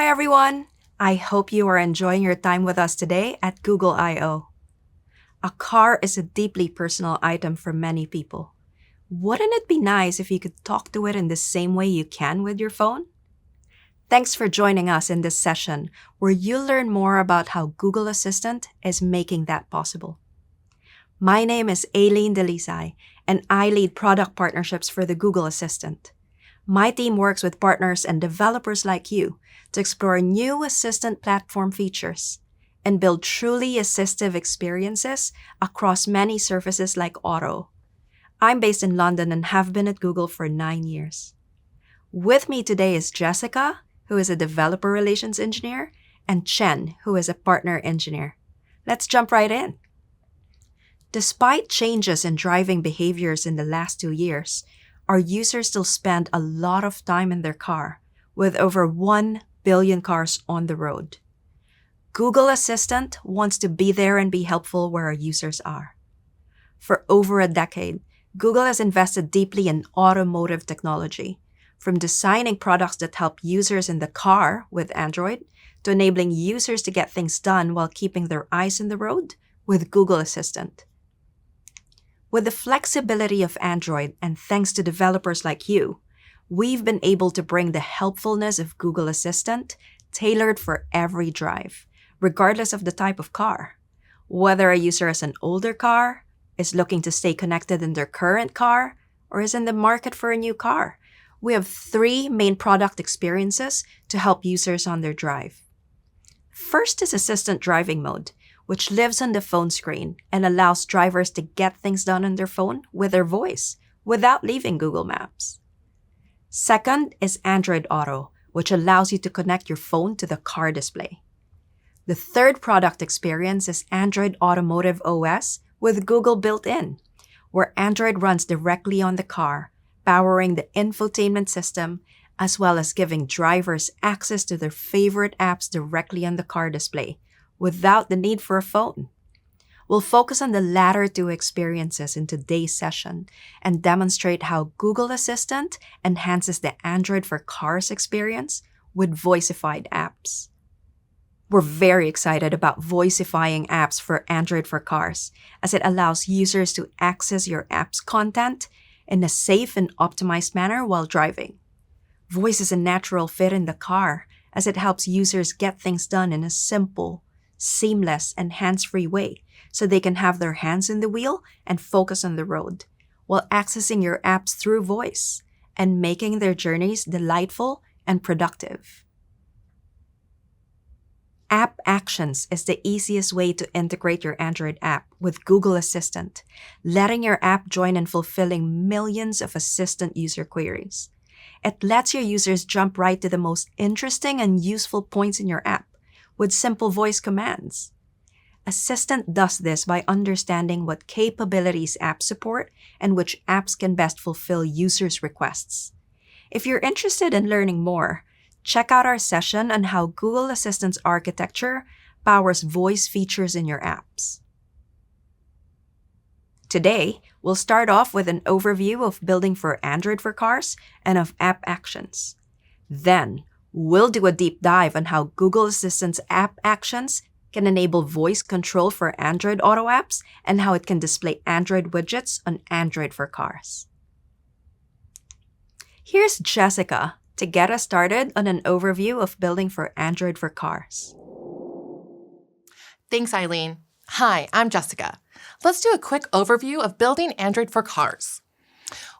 Hi, everyone. I hope you are enjoying your time with us today at Google I/O. A car is a deeply personal item for many people. Wouldn't it be nice if you could talk to it in the same way you can with your phone? Thanks for joining us in this session where you'll learn more about how Google Assistant is making that possible. My name is Aileen Delisay, and I lead product partnerships for the Google Assistant. My team works with partners and developers like you to explore new Assistant platform features and build truly assistive experiences across many surfaces like auto. I'm based in London and have been at Google for 9 years. With me today is Jessica, who is a developer relations engineer, and Chen, who is a partner engineer. Let's jump right in. Despite changes in driving behaviors in the last 2 years, our users still spend a lot of time in their car, with over 1 billion cars on the road. Google Assistant wants to be there and be helpful where our users are. For over a decade, Google has invested deeply in automotive technology, from designing products that help users in the car with Android to enabling users to get things done while keeping their eyes on the road with Google Assistant. With the flexibility of Android and thanks to developers like you, we've been able to bring the helpfulness of Google Assistant tailored for every drive, regardless of the type of car. Whether a user has an older car, is looking to stay connected in their current car, or is in the market for a new car, we have 3 main product experiences to help users on their drive. First is Assistant Driving Mode, which lives on the phone screen and allows drivers to get things done on their phone with their voice without leaving Google Maps. Second is Android Auto, which allows you to connect your phone to the car display. The third product experience is Android Automotive OS with Google built in, where Android runs directly on the car, powering the infotainment system, as well as giving drivers access to their favorite apps directly on the car display, without the need for a phone. We'll focus on the latter 2 experiences in today's session and demonstrate how Google Assistant enhances the Android for Cars experience with voicified apps. We're very excited about voicifying apps for Android for Cars, as it allows users to access your app's content in a safe and optimized manner while driving. Voice is a natural fit in the car, as it helps users get things done in a simple, seamless, and hands-free way, so they can have their hands in the wheel and focus on the road, while accessing your apps through voice and making their journeys delightful and productive. App Actions is the easiest way to integrate your Android app with Google Assistant, letting your app join in fulfilling millions of Assistant user queries. It lets your users jump right to the most interesting and useful points in your app with simple voice commands. Assistant does this by understanding what capabilities apps support and which apps can best fulfill users' requests. If you're interested in learning more, check out our session on how Google Assistant's architecture powers voice features in your apps. Today, we'll start off with an overview of building for Android for Cars and of App Actions. Then, we'll do a deep dive on how Google Assistant's App Actions can enable voice control for Android Auto apps and how it can display Android widgets on Android for Cars. Here's Jessica to get us started on an overview of building for Android for Cars. Thanks, Aileen. Hi, I'm Jessica. Let's do a quick overview of building Android for Cars.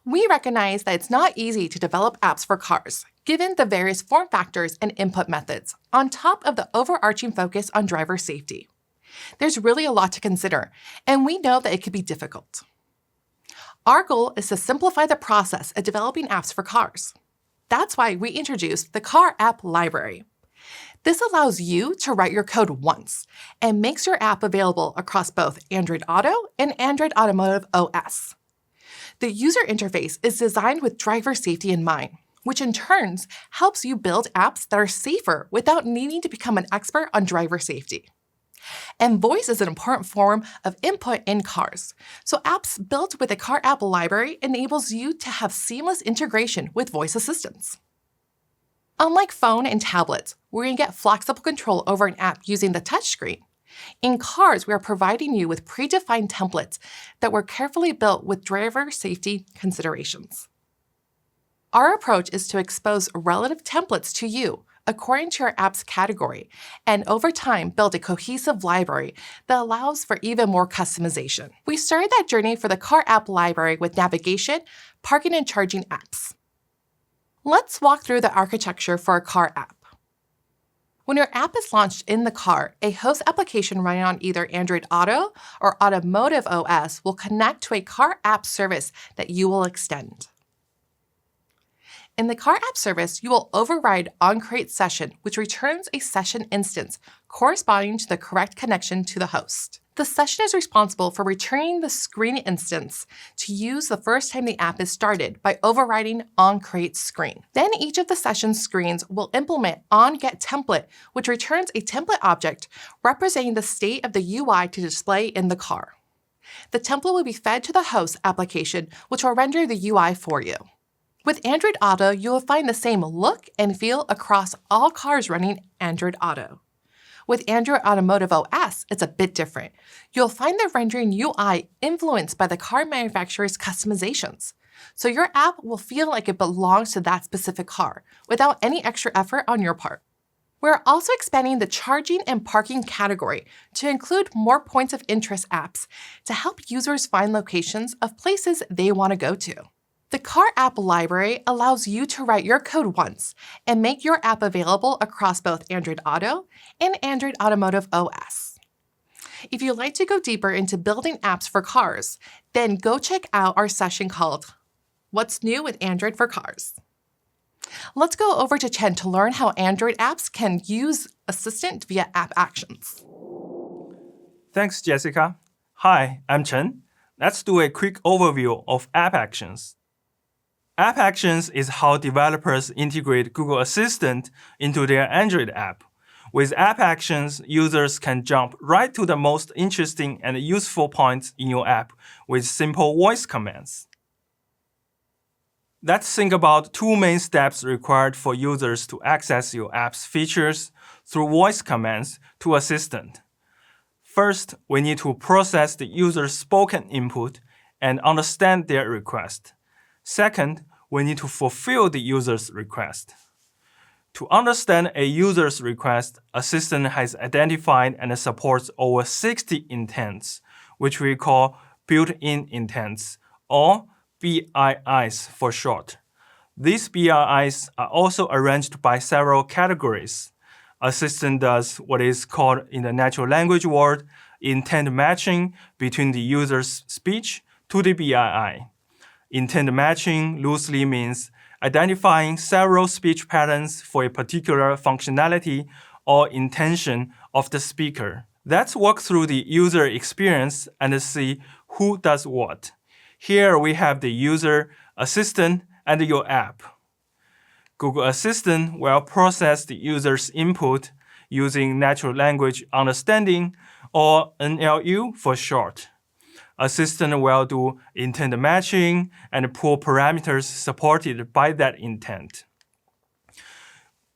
We recognize that it's not easy to develop apps for cars, given the various form factors and input methods, on top of the overarching focus on driver safety. There's really a lot to consider, and we know that it could be difficult. Our goal is to simplify the process of developing apps for cars. That's why we introduced the Car App Library. This allows you to write your code once and makes your app available across both Android Auto and Android Automotive OS. The user interface is designed with driver safety in mind, which in turn helps you build apps that are safer without needing to become an expert on driver safety. And voice is an important form of input in cars, so apps built with the Car App Library enables you to have seamless integration with voice assistants. Unlike phone and tablets, where you get flexible control over an app using the touchscreen, in cars, we are providing you with predefined templates that were carefully built with driver safety considerations. Our approach is to expose relative templates to you according to your app's category, and over time build a cohesive library that allows for even more customization. We started that journey for the car app library with navigation, parking, and charging apps. Let's walk through the architecture for a car app. When your app is launched in the car, a host application running on either Android Auto or Automotive OS will connect to a car app service that you will extend. In the car app service, you will override onCreateSession, which returns a session instance corresponding to the correct connection to the host. The session is responsible for returning the screen instance to use the first time the app is started by overriding onCreateScreen. Then each of the session screens will implement onGetTemplate, which returns a template object representing the state of the UI to display in the car. The template will be fed to the host application, which will render the UI for you. With Android Auto, you will find the same look and feel across all cars running Android Auto. With Android Automotive OS, it's a bit different. You'll find the rendering UI influenced by the car manufacturer's customizations. So your app will feel like it belongs to that specific car without any extra effort on your part. We're also expanding the charging and parking category to include more points of interest apps to help users find locations of places they want to go to. The car app library allows you to write your code once and make your app available across both Android Auto and Android Automotive OS. If you'd like to go deeper into building apps for cars, then go check out our session called What's New with Android for Cars. Let's go over to Chen to learn how Android apps can use Assistant via app actions. Thanks, Jessica. Hi, I'm Chen. Let's do a quick overview of app actions. App Actions is how developers integrate Google Assistant into their Android app. With App Actions, users can jump right to the most interesting and useful points in your app with simple voice commands. Let's think about two main steps required for users to access your app's features through voice commands to Assistant. First, we need to process the user's spoken input and understand their request. Second, we need to fulfill the user's request. To understand a user's request, Assistant has identified and supports over 60 intents, which we call built-in intents, or BIIs for short. These BIIs are also arranged by several categories. Assistant does what is called in the natural language world intent matching between the user's speech to the BII. Intent matching loosely means identifying several speech patterns for a particular functionality or intention of the speaker. Let's walk through the user experience and see who does what. Here we have the user, Assistant, and your app. Google Assistant will process the user's input using natural language understanding, or NLU for short. Assistant will do intent matching and pull parameters supported by that intent.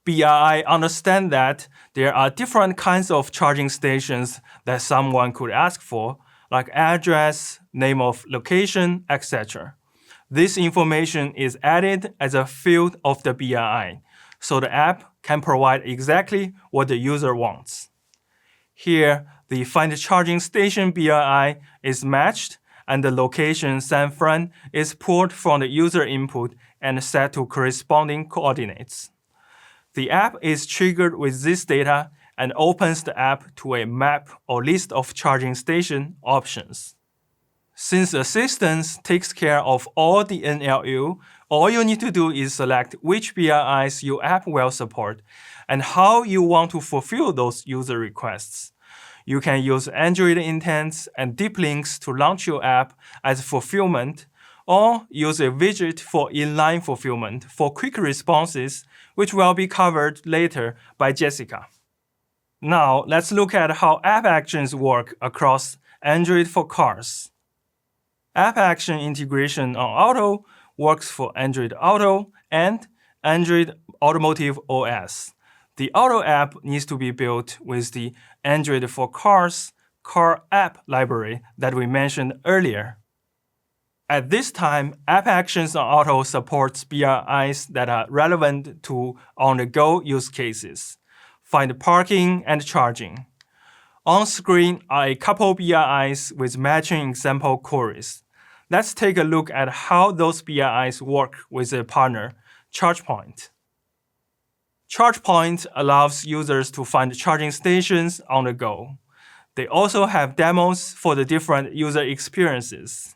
BII understand that there are different kinds of charging stations that someone could ask for, like address, name of location, etc. This information is added as a field of the BII, so the app can provide exactly what the user wants. Here, the Find Charging Station BII is matched, and the location San Fran is pulled from the user input and set to corresponding coordinates. The app is triggered with this data and opens the app to a map or list of charging station options. Since Assistant takes care of all the NLU, all you need to do is select which BIIs your app will support and how you want to fulfill those user requests. You can use Android intents and deep links to launch your app as fulfillment, or use a widget for inline fulfillment for quick responses, which will be covered later by Jessica. Now, let's look at how App Actions work across Android for cars. App Action integration on Auto works for Android Auto and Android Automotive OS. The Auto app needs to be built with the Android for Cars car app library that we mentioned earlier. At this time, App Actions on Auto supports BRIs that are relevant to on-the-go use cases. Find parking and charging. On screen are a couple BRIs with matching example queries. Let's take a look at how those BRIs work with a partner, ChargePoint. ChargePoint allows users to find charging stations on the go. They also have demos for the different user experiences.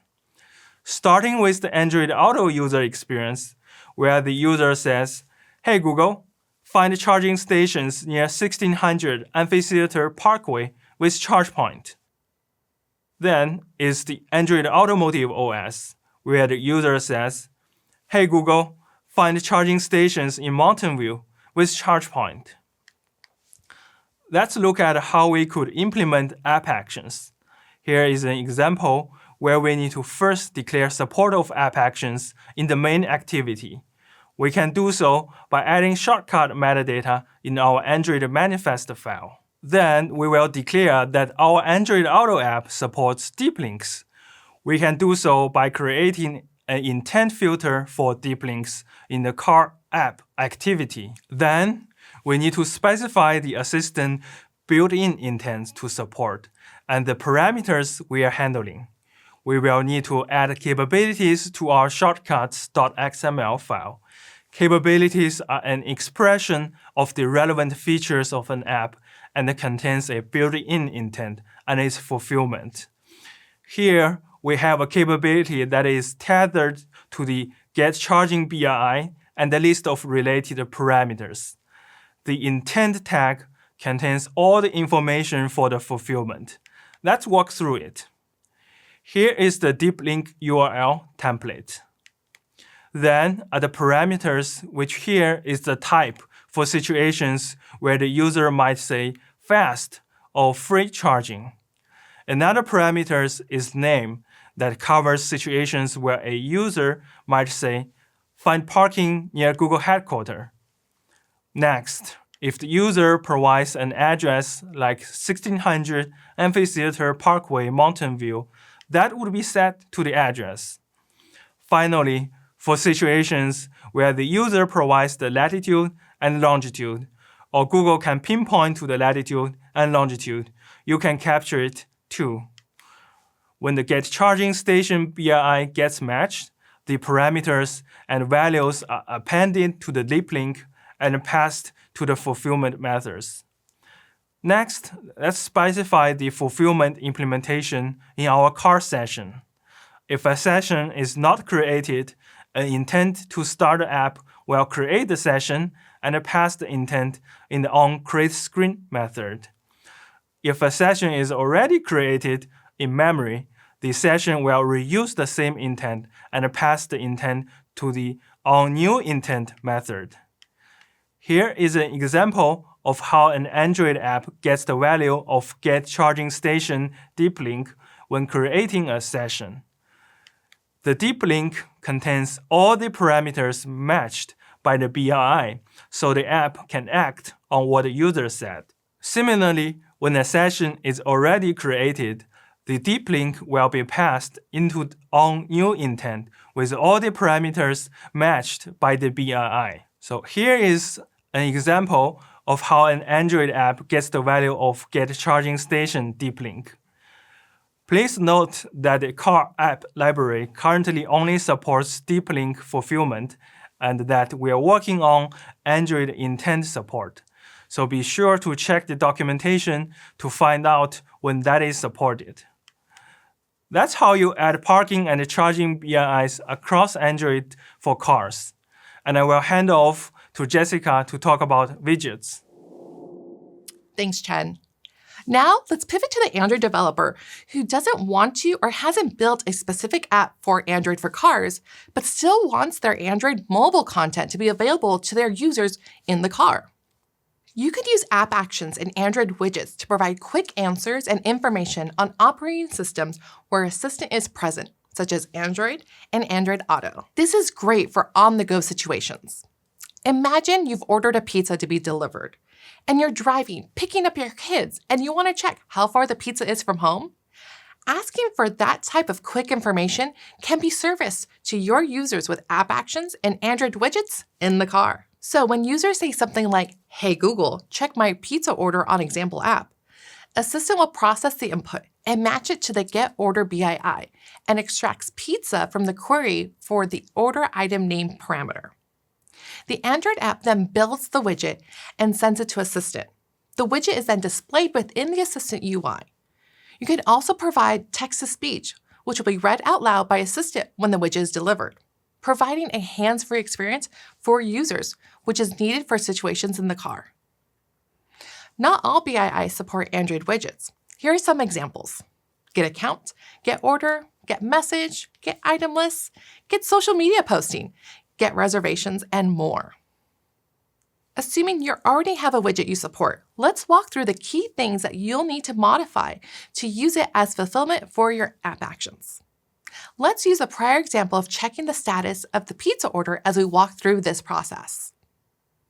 Starting with the Android Auto user experience, where the user says, "Hey Google, find charging stations near 1600 Amphitheater Parkway with ChargePoint." Then is the Android Automotive OS, where the user says, "Hey Google, find charging stations in Mountain View with ChargePoint." Let's look at how we could implement App Actions. Here is an example where we need to first declare support of App Actions in the main activity. We can do so by adding shortcut metadata in our Android manifest file. Then we will declare that our Android Auto app supports deep links. We can do so by creating an intent filter for deep links in the car app activity. Then we need to specify the assistant built-in intent to support and the parameters we are handling. We will need to add capabilities to our shortcuts.xml file. Capabilities are an expression of the relevant features of an app and contains a built-in intent and its fulfillment. Here, we have a capability that is tethered to the getCharging BRI and a list of related parameters. The intent tag contains all the information for the fulfillment. Let's walk through it. Here is the deep link URL template. Then are the parameters, which here is the type for situations where the user might say fast or free charging. Another parameter is name that covers situations where a user might say find parking near Google headquarters. Next, if the user provides an address like 1600 Amphitheater Parkway, Mountain View, that would be set to the address. Finally, for situations where the user provides the latitude and longitude, or Google can pinpoint to the latitude and longitude, you can capture it too. When the getCharging station BRI gets matched, the parameters and values are appended to the deep link and passed to the fulfillment methods. Next, let's specify the fulfillment implementation in our car session. If a session is not created, an intent to start the app will create the session and pass the intent in the onCreateScreen method. If a session is already created in memory, the session will reuse the same intent and pass the intent to the onNewIntent method. Here is an example of how an Android app gets the value of getCharging station deep link when creating a session. The deep link contains all the parameters matched by the BRI, so the app can act on what the user said. Similarly, when a session is already created, the deep link will be passed into onNewIntent with all the parameters matched by the BRI. So here is an example of how an Android app gets the value of getCharging station deep link. Please note that the car app library currently only supports deep link fulfillment and that we are working on Android intent support. So be sure to check the documentation to find out when that is supported. That's how you add parking and charging BRIs across Android for cars. And I will hand off to Jessica to talk about widgets. Thanks, Chen. Now, let's pivot to the Android developer who doesn't want to or hasn't built a specific app for Android for cars, but still wants their Android mobile content to be available to their users in the car. You could use App Actions and Android widgets to provide quick answers and information on operating systems where Assistant is present, such as Android and Android Auto. This is great for on-the-go situations. Imagine you've ordered a pizza to be delivered, and you're driving, picking up your kids, and you want to check how far the pizza is from home. Asking for that type of quick information can be serviced to your users with app actions and Android widgets in the car. So when users say something like, "Hey Google, check my pizza order on example app," Assistant will process the input and match it to the Get Order BII and extracts pizza from the query for the order item name parameter. The Android app then builds the widget and sends it to Assistant. The widget is then displayed within the Assistant UI. You can also provide text-to-speech, which will be read out loud by Assistant when the widget is delivered, providing a hands-free experience for users, which is needed for situations in the car. Not all BII support Android widgets. Here are some examples: Get Account, Get Order, Get Message, Get Item Lists, Get Social Media Posting, Get Reservations, and more. Assuming you already have a widget you support, let's walk through the key things that you'll need to modify to use it as fulfillment for your app actions. Let's use a prior example of checking the status of the pizza order as we walk through this process.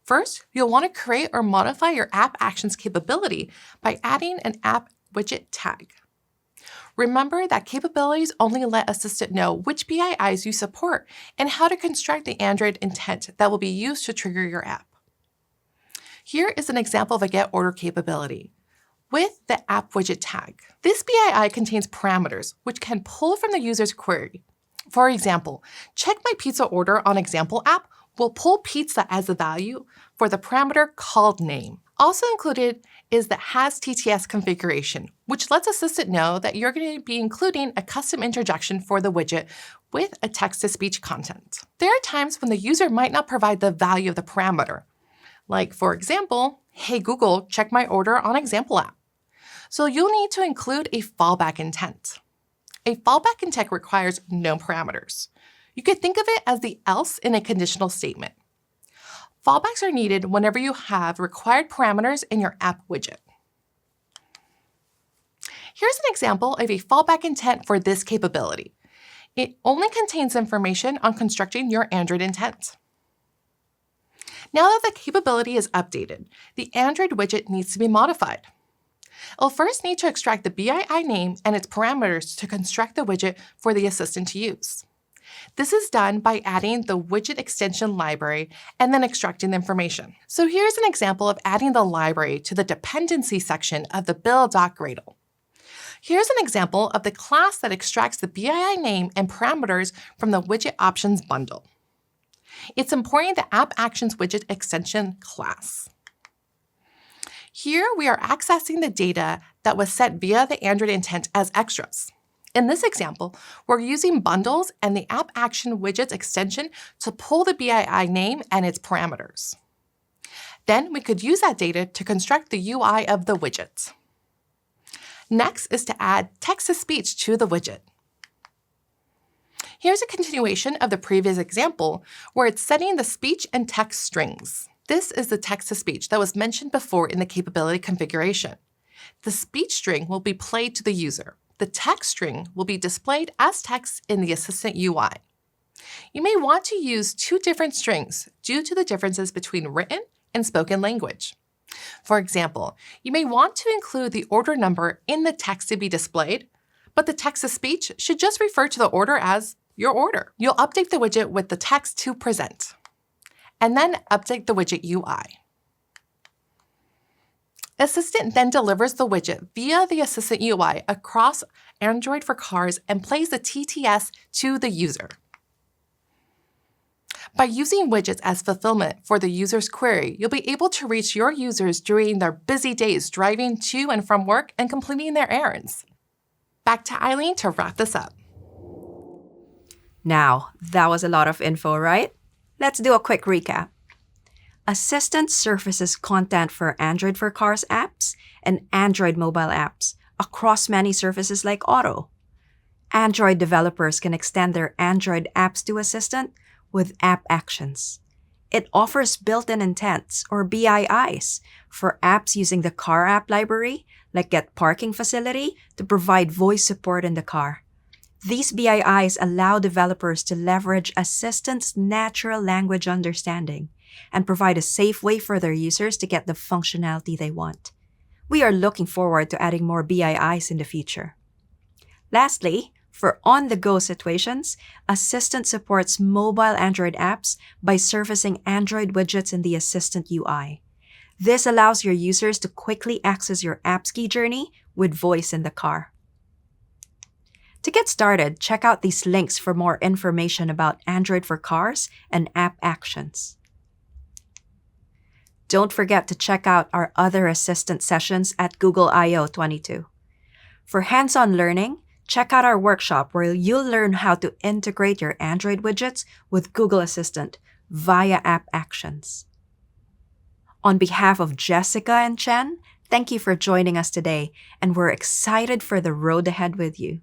First, you'll want to create or modify your app actions capability by adding an app widget tag. Remember that capabilities only let Assistant know which BIIs you support and how to construct the Android intent that will be used to trigger your app. Here is an example of a Get Order capability with the app widget tag. This BII contains parameters which can pull from the user's query. For example, check my pizza order on example app will pull pizza as the value for the parameter called name. Also included is the Has TTS configuration, which lets Assistant know that you're going to be including a custom interjection for the widget with a text-to-speech content. There are times when the user might not provide the value of the parameter, like, for example, "Hey Google, check my order on example app." So you'll need to include a fallback intent. A fallback intent requires no parameters. You could think of it as the else in a conditional statement. Fallbacks are needed whenever you have required parameters in your app widget. Here's an example of a fallback intent for this capability. It only contains information on constructing your Android intent. Now that the capability is updated, the Android widget needs to be modified. It'll first need to extract the BII name and its parameters to construct the widget for the Assistant to use. This is done by adding the widget extension library and then extracting the information. So here's an example of adding the library to the dependency section of the build.gradle. Here's an example of the class that extracts the BII name and parameters from the widget options bundle. It's importing the App Actions Widget Extension class. Here we are accessing the data that was sent via the Android intent as extras. In this example, we're using bundles and the App Action Widgets extension to pull the BII name and its parameters. Then we could use that data to construct the UI of the widget. Next is to add text-to-speech to the widget. Here's a continuation of the previous example where it's setting the speech and text strings. This is the text-to-speech that was mentioned before in the capability configuration. The speech string will be played to the user. The text string will be displayed as text in the Assistant UI. You may want to use two different strings due to the differences between written and spoken language. For example, you may want to include the order number in the text to be displayed, but the text-to-speech should just refer to the order as your order. You'll update the widget with the text to present, and then update the widget UI. Assistant then delivers the widget via the Assistant UI across Android for cars and plays the TTS to the user. By using widgets as fulfillment for the user's query, you'll be able to reach your users during their busy days driving to and from work and completing their errands. Back to Eileen to wrap this up. Now, that was a lot of info, right? Let's do a quick recap. Assistant surfaces content for Android for Cars apps and Android mobile apps across many surfaces like Auto. Android developers can extend their Android apps to Assistant with app actions. It offers built-in intents, or BIIs, for apps using the car app library, like Get Parking Facility, to provide voice support in the car. These BIIs allow developers to leverage Assistant's natural language understanding and provide a safe way for their users to get the functionality they want. We are looking forward to adding more BIIs in the future. Lastly, for on-the-go situations, Assistant supports mobile Android apps by surfacing Android widgets in the Assistant UI. This allows your users to quickly access your apps key journey with voice in the car. To get started, check out these links for more information about Android for Cars and App Actions. Don't forget to check out our other Assistant sessions at Google I/O 22. For hands-on learning, check out our workshop where you'll learn how to integrate your Android widgets with Google Assistant via App Actions. On behalf of Jessica and Chen, thank you for joining us today, and we're excited for the road ahead with you.